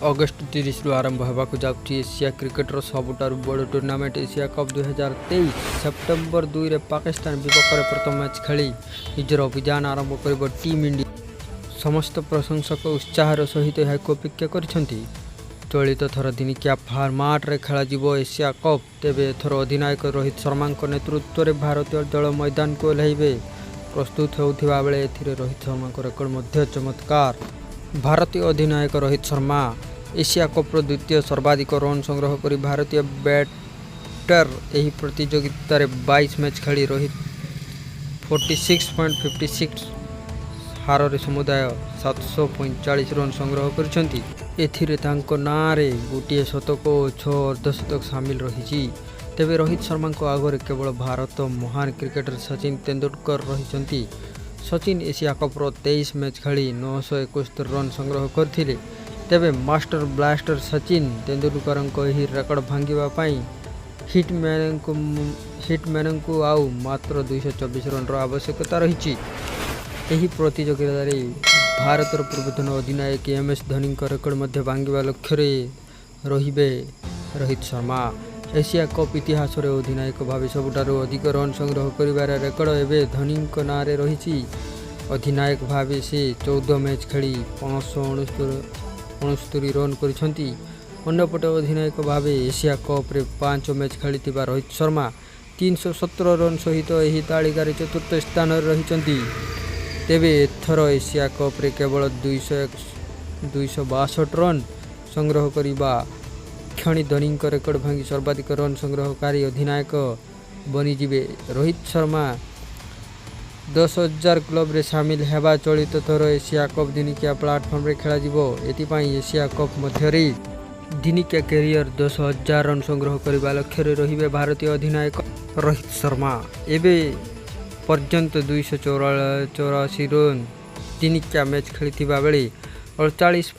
August 30 रु आरंभ होगा जाऊँगी एशिया क्रिकेटर सबुठार बड़ टूर्नामेंट एशिया कप 2023 सेप्टेम्बर 2 रे पाकिस्तान विपक्ष में प्रथम मैच खेली निजर अभियान आरंभ कर टीम इंडिया समस्त प्रशंसक उत्साहर सहित यह अपेक्षा कर चलित थर दिनिकिया फॉर्मेट रे खेल एशिया कप तेबे एथर अधिनायक रोहित शर्मा नेतृत्व में भारतीय दल मैदान को ओह्लैबे प्रस्तुत होता बेले रोहित शर्मा रेकर्ड मध्य चमत्कार। भारतीय अधिनायक रोहित शर्मा एशिया कप्र द्वितीय सर्वाधिक रन संग्रह कर भारतीय बैटर यह प्रतियोगिता 22 मैच खेली रोहित 46.56 हार समुदाय 745 रन संग्रह कर नारे गोटे शतक और 6 अर्धशतक सामिल रही। तेबे रोहित शर्मा को आगे केवल भारत महान क्रिकेटर सचिन तेंदुलकर रही। सचिन एशिया कप्र 23 मैच खेली 971 रन संग्रह करथिले। तेबे मास्टर ब्लास्टर सचिन तेंदुलकर यही रेकर्ड भांगिबापाई हिटमैन को आउ मात्र 224 रन आवश्यकता रही। यही प्रतियोगिता भारत पूर्वतन अधिनायक MS धोनी रेकर्ड मध्य भांगिबा लक्ष्य रहिबे रोहित शर्मा। एशिया कप इतिहास रे अधिनायक भाव सबुठारु अधिक रन संग्रह करिवार रेकर्ड एवं धोनी नाँ रही। अधिनायक भाव से 14 मैच खेली 569 रन करिसेंती। अन्यपटे अधिनायक भाव एशिया कप रे 5 मैच खेली रोहित शर्मा 317 रन सहित यही तालिकार चतुर्थ स्थान रही। तेबे एथर एशिया कप रे केवल 262 रन संग्रह करिबा क्षणी धोनी रेकर्ड भांगी सर्वाधिक रन संग्रहकारी अधिनायक बनीजिबे। रोहित शर्मा 10,000 क्लब रे सामिल हेबा चलित थर एशिया कप दिनिकिया प्लाटफर्म रे खेला जिवो। एतिपाई एशिया कप मध्यरे दिनिकिया कैरियर 10,000 रन संग्रह करने लक्ष्य रहिबे भारतीय अधिनायक रोहित शर्मा। एबे पर्यंत 284 रन दिनिकिया मैच खेली बेले 48